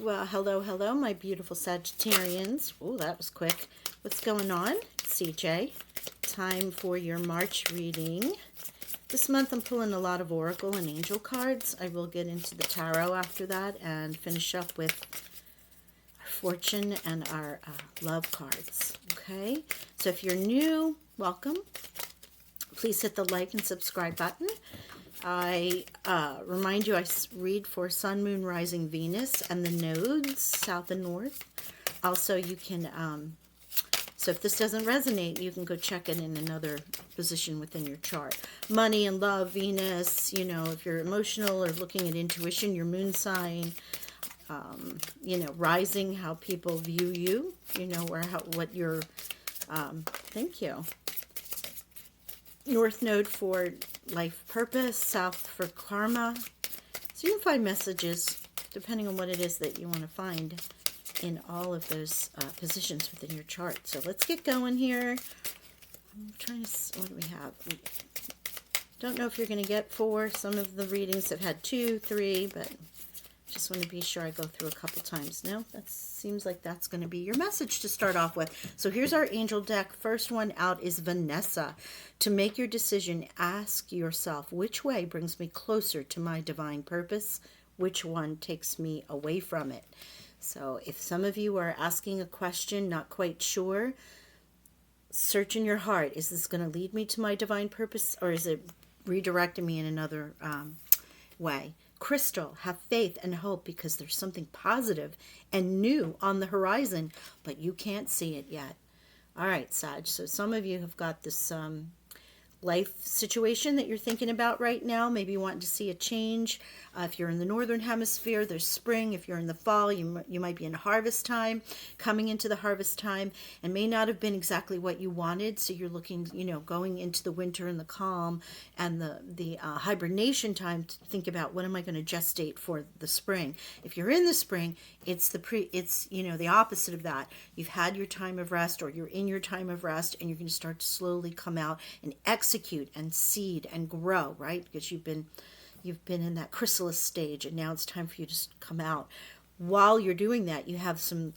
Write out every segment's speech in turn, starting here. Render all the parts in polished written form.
Well, hello, my beautiful Sagittarians. Oh, that was quick. What's going on? CJ. Time for your March reading. This month I'm pulling a lot of Oracle and Angel cards. I will get into the Tarot after that and finish up with our Fortune and our Love cards. Okay? So if you're new, welcome. Please hit the like and subscribe button. I remind you I read for Sun, Moon, Rising, Venus, and the nodes, South and North. Also, you can, so if this doesn't resonate, you can go check it in another position within your chart. Money and love, Venus, you know, if you're emotional or looking at intuition, your moon sign, you know, rising, how people view you, you know, or what your, thank you. North node for life purpose, south for karma. So you can find messages depending on what it is that you want to find in all of those positions within your chart. So let's get going here. I'm trying to, what do we have? Don't know if you're going to get 4. Some of the readings have had 2, 3, but just want to be sure I go through a couple times. No, that seems like that's going to be your message to start off with. So here's our angel deck. First one out is Vanessa. To make your decision, ask yourself, which way brings me closer to my divine purpose? Which one takes me away from it? So if some of you are asking a question, not quite sure, search in your heart. Is this going to lead me to my divine purpose, or is it redirecting me in another way? Crystal, have faith and hope because there's something positive and new on the horizon, but you can't see it yet. All right, Sag. So some of you have got this life situation that you're thinking about right now. Maybe you want to see a change. If you're in the northern hemisphere, there's spring. If you're in the fall, you might be in harvest time, coming into the harvest time, and may not have been exactly what you wanted. So you're looking, you know, going into the winter and the calm and the hibernation time to think about, what am I going to gestate for the spring? If you're in the spring, it's you know, the opposite of that. You've had your time of rest, or you're in your time of rest, and you're going to start to slowly come out and execute and seed and grow, right? Because you've been in that chrysalis stage, and now it's time for you to come out. While you're doing that, you have some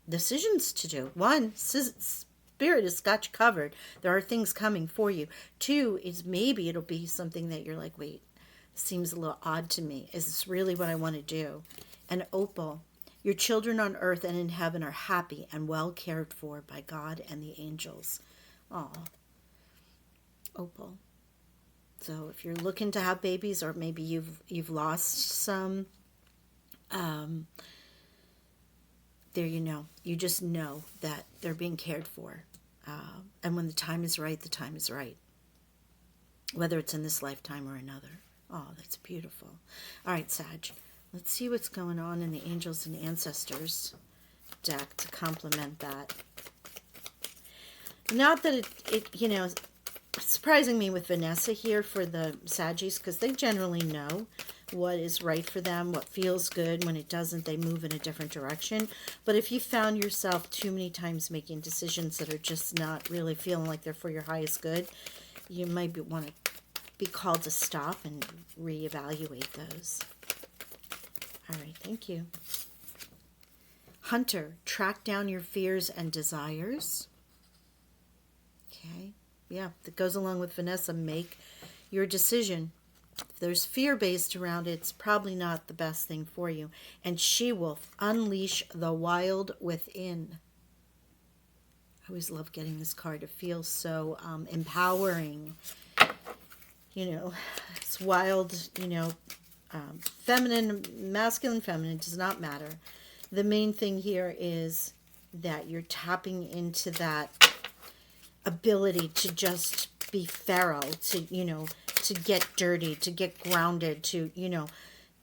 decisions to do. 1, Spirit has got you covered. There are things coming for you. 2 is maybe it'll be something that you're like, wait, this seems a little odd to me. Is this really what I want to do? And Opal, your children on earth and in heaven are happy and well cared for by God and the angels. Aw, Opal. So if you're looking to have babies, or maybe you've lost some, there you just know that they're being cared for. And when the time is right, the time is right. Whether it's in this lifetime or another. Oh, that's beautiful. All right, Sag. Let's see what's going on in the Angels and Ancestors deck to complement that. Not that it you know, surprising me with Vanessa here for the Saggies, because they generally know what is right for them, what feels good. When it doesn't, they move in a different direction. But if you found yourself too many times making decisions that are just not really feeling like they're for your highest good, you might want to be called to stop and reevaluate those. All right, thank you. Hunter, track down your fears and desires. Okay, yeah, that goes along with Vanessa. Make your decision. If there's fear based around it, it's probably not the best thing for you. And She-Wolf, unleash the wild within. I always love getting this card. It feels so empowering. You know, it's wild, you know, feminine, masculine, feminine, does not matter. The main thing here is that you're tapping into that ability to just be feral, to, you know, to get dirty, to get grounded, to, you know,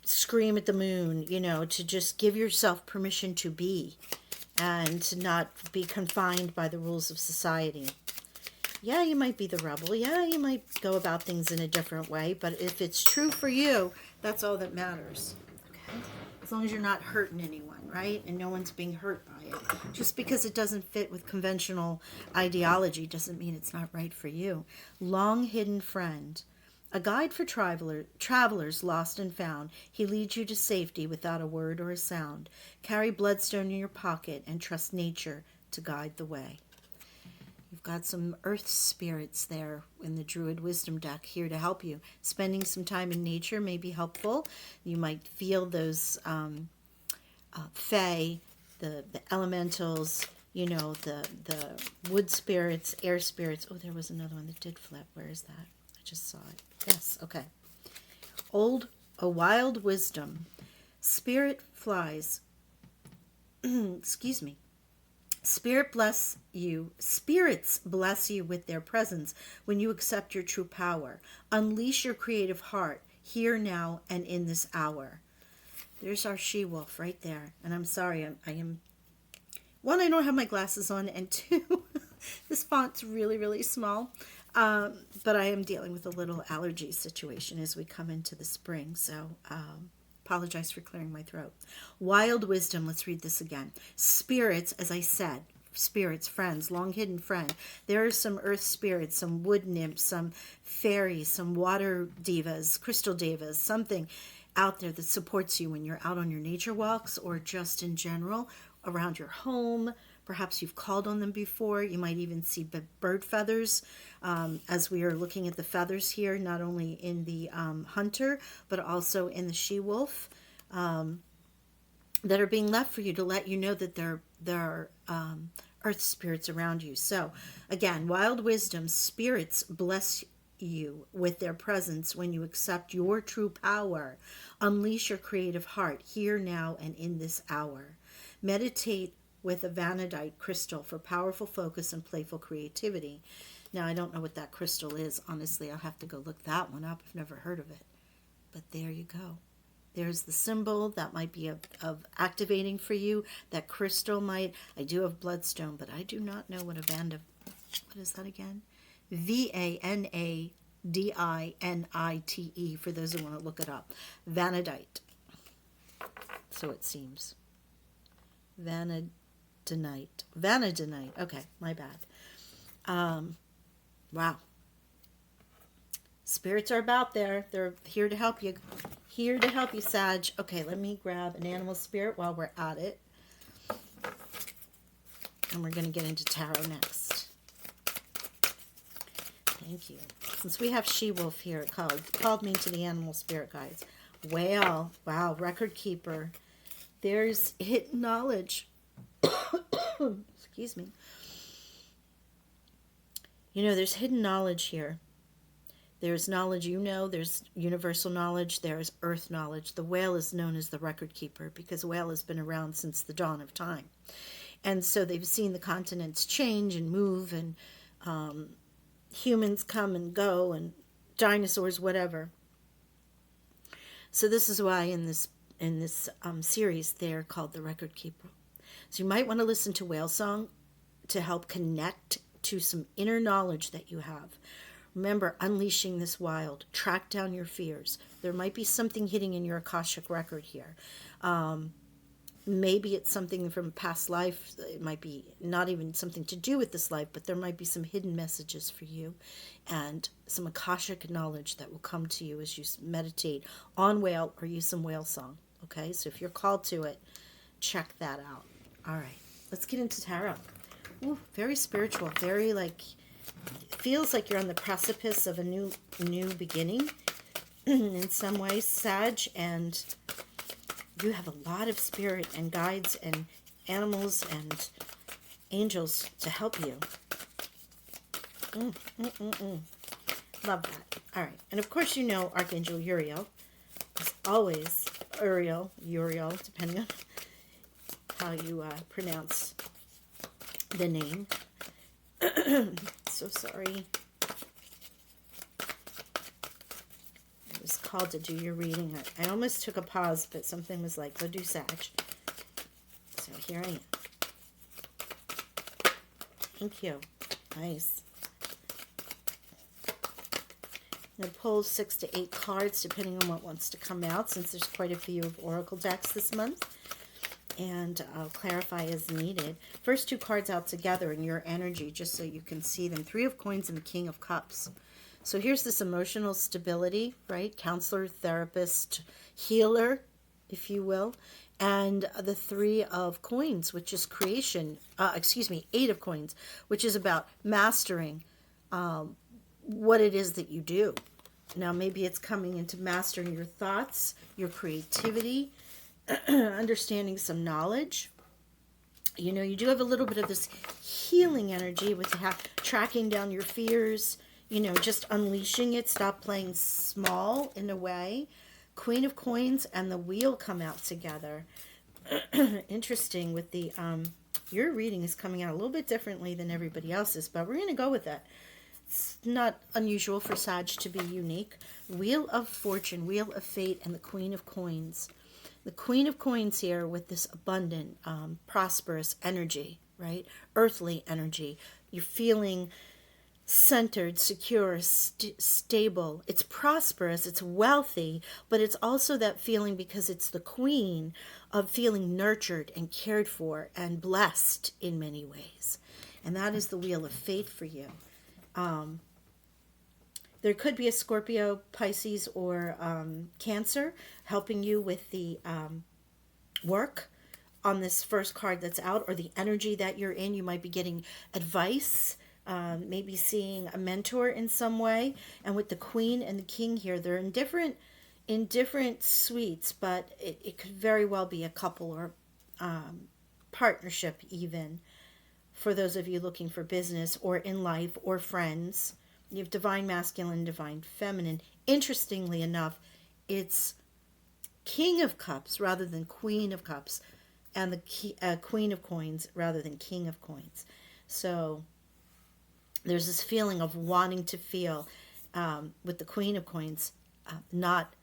scream at the moon, you know, to just give yourself permission to be and to not be confined by the rules of society. Yeah, you might be the rebel. Yeah, you might go about things in a different way, but if it's true for you, that's all that matters. Okay? As long as you're not hurting anyone, right? And no one's being hurt by it. Just because it doesn't fit with conventional ideology doesn't mean it's not right for you. Long hidden friend. A guide for travelers lost and found. He leads you to safety without a word or a sound. Carry bloodstone in your pocket and trust nature to guide the way. You've got some earth spirits there in the Druid Wisdom deck here to help you. Spending some time in nature may be helpful. You might feel those fae, the elementals, you know, the wood spirits, air spirits. Oh, there was another one that did flip. Where is that? I just saw it. Yes, okay. A wild wisdom. Spirit flies. Excuse me. Spirits bless you with their presence when you accept your true power. Unleash your creative heart here, now, and in this hour. There's our she-wolf right there. And I'm sorry, I am... One, I don't have my glasses on, and two, this font's really, really small. But I am dealing with a little allergy situation as we come into the spring, so apologize for clearing my throat. Wild wisdom, let's read this again. Spirits, as I said, spirits, friends, long hidden friend. There are some earth spirits, some wood nymphs, some fairies, some water divas, crystal divas, something out there that supports you when you're out on your nature walks or just in general around your home. Perhaps you've called on them before. You might even see bird feathers as we are looking at the feathers here, not only in the hunter, but also in the she-wolf that are being left for you to let you know that there are earth spirits around you. So again, wild wisdom, spirits bless you with their presence when you accept your true power. Unleash your creative heart here, now, and in this hour. Meditate with a vanadite crystal for powerful focus and playful creativity. Now, I don't know what that crystal is. Honestly, I'll have to go look that one up. I've never heard of it. But there you go. There's the symbol that might be of activating for you. That crystal might. I do have bloodstone, but I do not know what what is that again? Vanadinite, for those who want to look it up. Vanadite. So it seems. Vanadinite. Okay, my bad. Wow. Spirits are about there. They're here to help you. Here to help you, Sag. Okay, let me grab an animal spirit while we're at it. And we're going to get into tarot next. Thank you. Since we have she-wolf here, it called me into the animal spirit guides. Whale. Wow, record keeper. There's hidden knowledge. Excuse me. You know, there's hidden knowledge here. There's knowledge you know, there's universal knowledge, there's earth knowledge. The whale is known as the record keeper because the whale has been around since the dawn of time. And so they've seen the continents change and move, and humans come and go, and dinosaurs, whatever. So this is why in this series they're called the record keeper. So you might want to listen to whale song to help connect to some inner knowledge that you have. Remember, unleashing this wild. Track down your fears. There might be something hitting in your Akashic record here. Maybe it's something from a past life. It might be not even something to do with this life, but there might be some hidden messages for you and some Akashic knowledge that will come to you as you meditate on whale or use some whale song. Okay, so if you're called to it, check that out. All right, let's get into tarot. Ooh, very spiritual, very feels like you're on the precipice of a new beginning in some ways, Sag, and you have a lot of spirit and guides and animals and angels to help you. Love that. All right, and of course you know Archangel Uriel is always Uriel, depending on how you pronounce the name. So sorry. I was called to do your reading. I almost took a pause, but something was like, go do Sag. So here I am. Thank you. Nice. I'm going to pull 6 to 8 cards, depending on what wants to come out, since there's quite a few of Oracle decks this month. And I'll clarify as needed. First 2 cards out together in your energy, just so you can see them. 3 of Coins and the King of Cups. So here's this emotional stability, right? Counselor, therapist, healer, if you will. And the Three of Coins, which is creation, Eight of Coins, which is about mastering what it is that you do. Now, maybe it's coming into mastering your thoughts, your creativity, understanding some knowledge. You know, you do have a little bit of this healing energy with tracking down your fears, you know, just unleashing it. Stop playing small in a way. Queen of Coins and the Wheel come out together. Interesting with the, your reading is coming out a little bit differently than everybody else's, but we're going to go with that. It's not unusual for Sag to be unique. Wheel of Fortune, Wheel of Fate, and the Queen of Coins. The Queen of Coins here with this abundant, prosperous energy, right? Earthly energy. You're feeling centered, secure, stable. It's prosperous, it's wealthy, but it's also that feeling, because it's the queen, of feeling nurtured and cared for and blessed in many ways. And that is the Wheel of Fate for you. There could be a Scorpio, Pisces, or Cancer helping you with the work on this first card that's out, or the energy that you're in. You might be getting advice, maybe seeing a mentor in some way. And with the Queen and the King here, they're in different suites, but it could very well be a couple or partnership even, for those of you looking for business or in life or friends. You have Divine Masculine, Divine Feminine. Interestingly enough, it's King of Cups rather than Queen of Cups, and the Queen of Coins rather than King of Coins. So there's this feeling of wanting to feel, with the Queen of Coins, not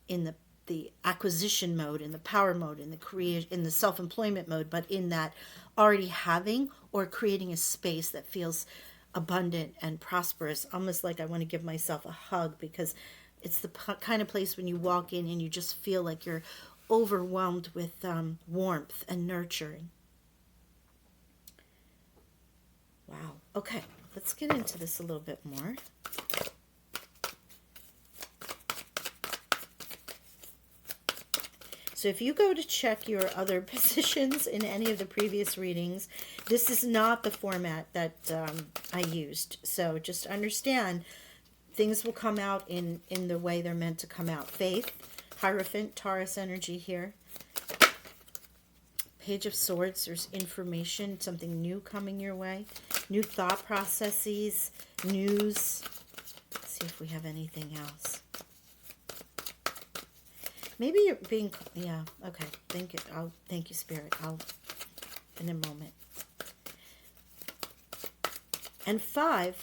in the acquisition mode, in the power mode, in the self-employment mode, but in that already having or creating a space that feels abundant and prosperous, almost like I want to give myself a hug, because it's the kind of place when you walk in and you just feel like you're overwhelmed with warmth and nurturing. Wow. Okay, let's get into this a little bit more. So if you go to check your other positions in any of the previous readings, this is not the format that I used. So just understand, things will come out in the way they're meant to come out. Faith, Hierophant, Taurus energy here. Page of Swords, there's information, something new coming your way. New thought processes, news. Let's see if we have anything else. Maybe you're being, yeah, okay, thank you. Thank you, Spirit. In a moment. And 5,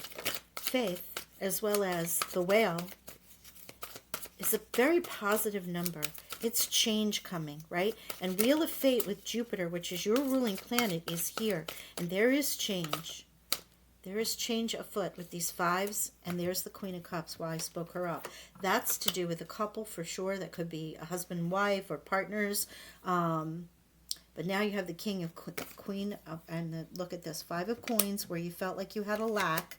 Faith, as well as the Whale, is a very positive number. It's change coming, right? And Wheel of Fate with Jupiter, which is your ruling planet, is here. And there is change. There is change afoot with these 5s, and there's the Queen of Cups, why I spoke her up. That's to do with a couple for sure. That could be a husband and wife or partners. But now you have the King of Queen of, and look at this, 5 of Coins, where you felt like you had a lack.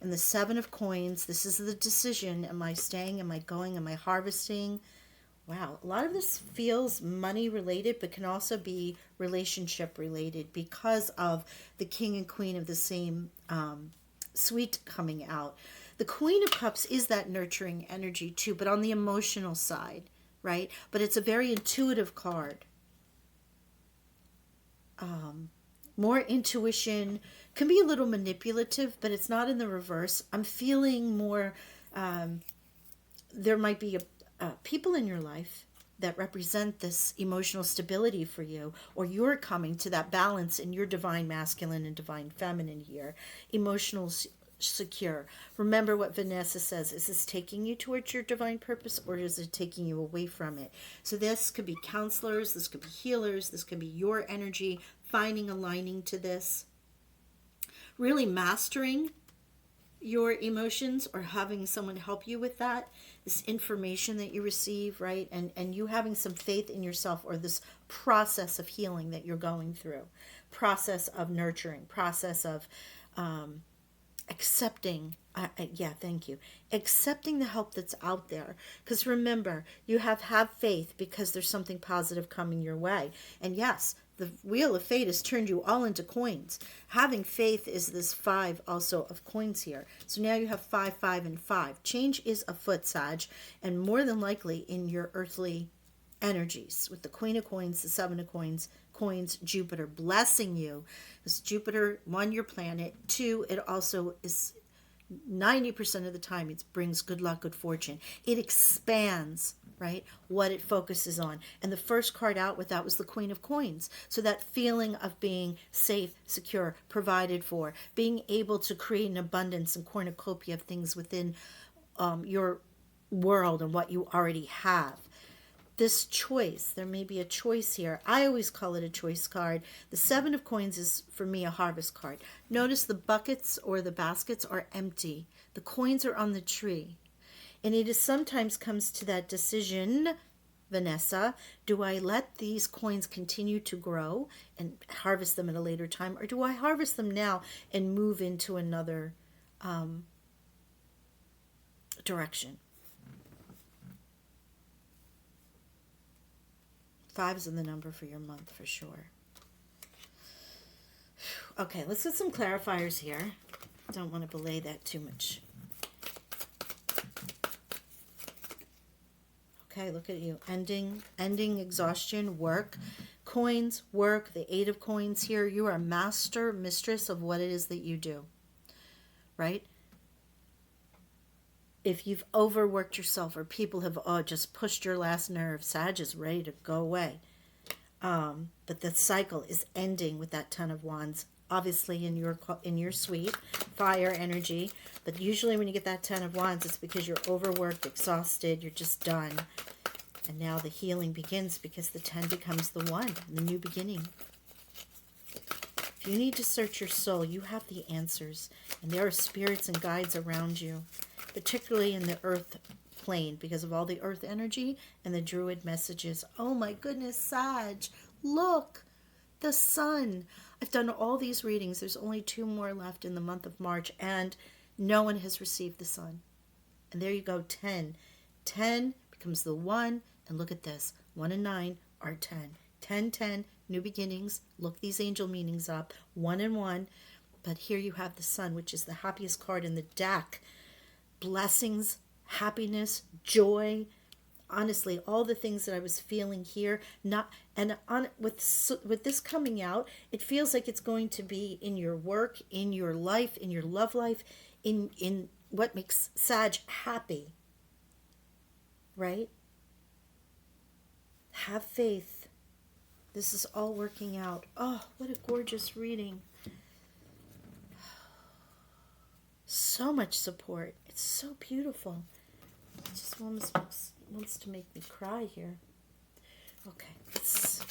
And the 7 of Coins, this is the decision. Am I staying? Am I going? Am I harvesting? Wow, a lot of this feels money related, but can also be relationship related because of the King and Queen of the same suite coming out. The Queen of Cups is that nurturing energy too, but on the emotional side, right? But it's a very intuitive card. More intuition, can be a little manipulative, but it's not in the reverse. I'm feeling more, there might be people in your life that represent this emotional stability for you, or you're coming to that balance in your divine masculine and divine feminine here. Emotional secure. Remember what Vanessa says. Is this taking you towards your divine purpose, or is it taking you away from it? So this could be counselors, this could be healers, this could be your energy, finding aligning to this. Really mastering your emotions, or having someone help you with that, this information that you receive, right? And you having some faith in yourself, or this process of healing that you're going through, process of nurturing, process of accepting, yeah, thank you, accepting the help that's out there. Because remember, you have faith because there's something positive coming your way. And yes, the wheel of fate has turned you all into coins. Having faith is this 5 also of coins here. So now you have 5, 5, and 5. Change is afoot, Sag, and more than likely in your earthly energies with the Queen of Coins, the 7 of Coins, Jupiter blessing you. Because Jupiter, 1, your planet, 2, it also is 90% of the time it brings good luck, good fortune. It expands, right, what it focuses on. And the first card out with that was the Queen of Coins. So that feeling of being safe, secure, provided for, being able to create an abundance and cornucopia of things within your world and what you already have. This choice, there may be a choice here. I always call it a choice card. The 7 of Coins is, for me, a harvest card. Notice the buckets or the baskets are empty. The coins are on the tree. And it is sometimes comes to that decision, Vanessa, do I let these coins continue to grow and harvest them at a later time, or do I harvest them now and move into another direction? 5 is in the number for your month for sure. Okay, let's get some clarifiers here. Don't want to belay that too much. Okay, look at you. Ending, exhaustion, work. Coins, work, the 8 of Coins here. You are a master, mistress of what it is that you do. Right? If you've overworked yourself or people have just pushed your last nerve, Sag is ready to go away. But the cycle is ending with that 10 of Wands. Obviously in your suite, fire energy. But usually when you get that 10 of Wands, it's because you're overworked, exhausted, you're just done. And now the healing begins because the 10 becomes the 1, the new beginning. If you need to search your soul, you have the answers. And there are spirits and guides around you, particularly in the earth plane because of all the earth energy and the druid messages. Oh my goodness, Sag, look, the sun. I've done all these readings. There's only 2 more left in the month of March, and no one has received the sun. And there you go, 10. 10 becomes the 1, and look at this. 1 and 9 are 10. 10, 10, new beginnings. Look these angel meanings up. 1 and 1. But here you have the sun, which is the happiest card in the deck. Blessings, happiness, joy. Honestly, all the things that I was feeling here, with this coming out, it feels like it's going to be in your work, in your life, in your love life, in what makes Sag happy. Right? Have faith. This is all working out. Oh, what a gorgeous reading. So much support. It's so beautiful. It just almost wants to make me cry here. Okay, let's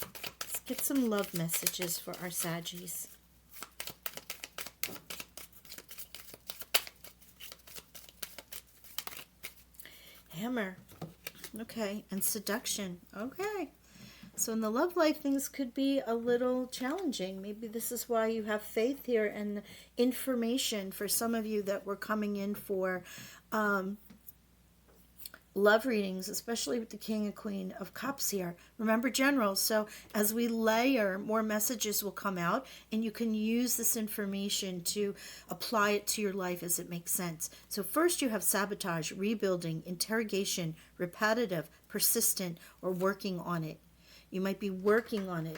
get some love messages for our Saggies. Hammer. Okay, and seduction. Okay. So in the love life, things could be a little challenging. Maybe this is why you have faith here and information for some of you that were coming in for love readings, especially with the King and Queen of Cups here. Remember, generals, so as we layer, more messages will come out, and you can use this information to apply it to your life as it makes sense. So first you have sabotage, rebuilding, interrogation, repetitive, persistent, or working on it. You might be working on it.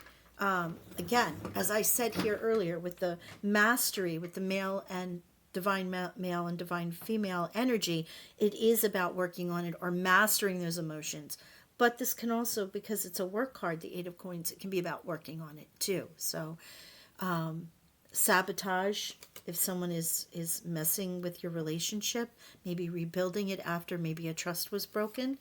Again, as I said here earlier, with the mastery, with the male and divine male and divine female energy, it is about working on it or mastering those emotions. But this can also, because it's a work card, the 8 of Coins, it can be about working on it too. So sabotage, if someone is messing with your relationship, maybe rebuilding it after maybe a trust was broken.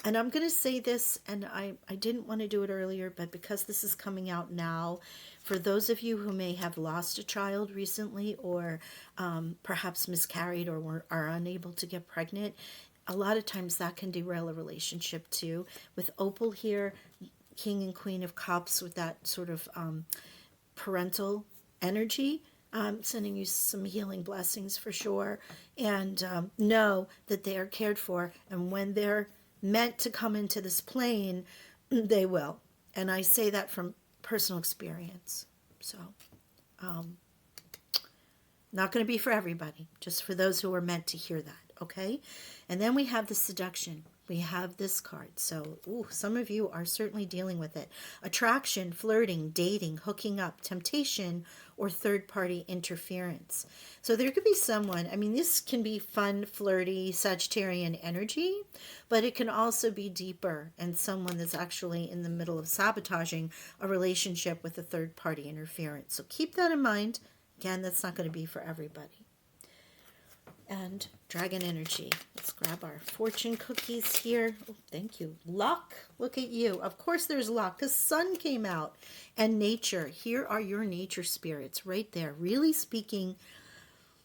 And I'm going to say this, and I didn't want to do it earlier, but because this is coming out now, for those of you who may have lost a child recently or perhaps miscarried or are unable to get pregnant, a lot of times that can derail a relationship too. With Opal here, King and Queen of Cups, with that sort of parental energy, I'm sending you some healing blessings for sure. And know that they are cared for. And when they're meant to come into this plane, they will. And I say that from personal experience. So, not going to be for everybody, just for those who are meant to hear that, okay? And then we have the seduction. We have this card. So, some of you are certainly dealing with it. Attraction, flirting, dating, hooking up, temptation, or third-party interference. So there could be someone, I mean, this can be fun, flirty, Sagittarian energy, but it can also be deeper and someone that's actually in the middle of sabotaging a relationship with a third-party interference. So keep that in mind. Again, that's not going to be for everybody. And dragon energy. Let's grab our fortune cookies here. Oh, thank you. Luck. Look at you. Of course there's luck. The sun came out. And nature. Here are your nature spirits right there. Really speaking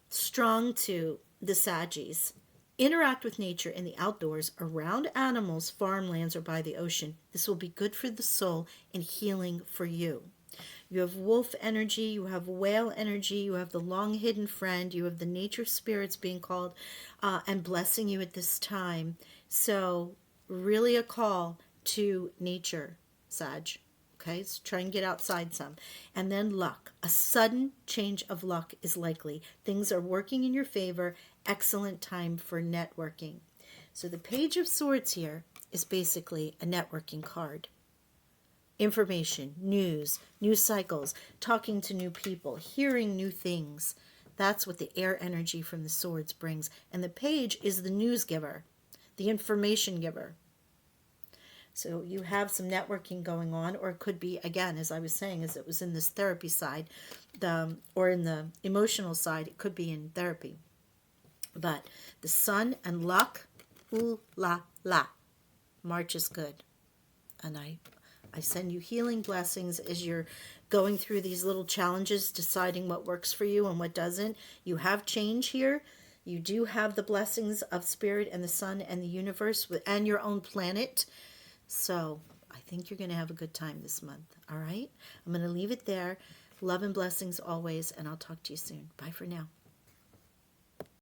strong to the Saggies. Interact with nature in the outdoors, around animals, farmlands, or by the ocean. This will be good for the soul and healing for you. You have wolf energy, you have whale energy, you have the long hidden friend, you have the nature spirits being called and blessing you at this time. So really a call to nature, Sag. Okay, so try and get outside some. And then luck. A sudden change of luck is likely. Things are working in your favor. Excellent time for networking. So the Page of Swords here is basically a networking card. Information, news, new cycles, talking to new people, hearing new things. That's what the air energy from the swords brings. And the page is the news giver, the information giver. So you have some networking going on, or it could be, again, as I was saying, as it was in this therapy side, or in the emotional side, it could be in therapy. But the sun and luck, ooh la la. March is good. And I send you healing blessings as you're going through these little challenges, deciding what works for you and what doesn't. You have change here. You do have the blessings of spirit and the sun and the universe and your own planet. So I think you're going to have a good time this month. All right? I'm going to leave it there. Love and blessings always, and I'll talk to you soon. Bye for now.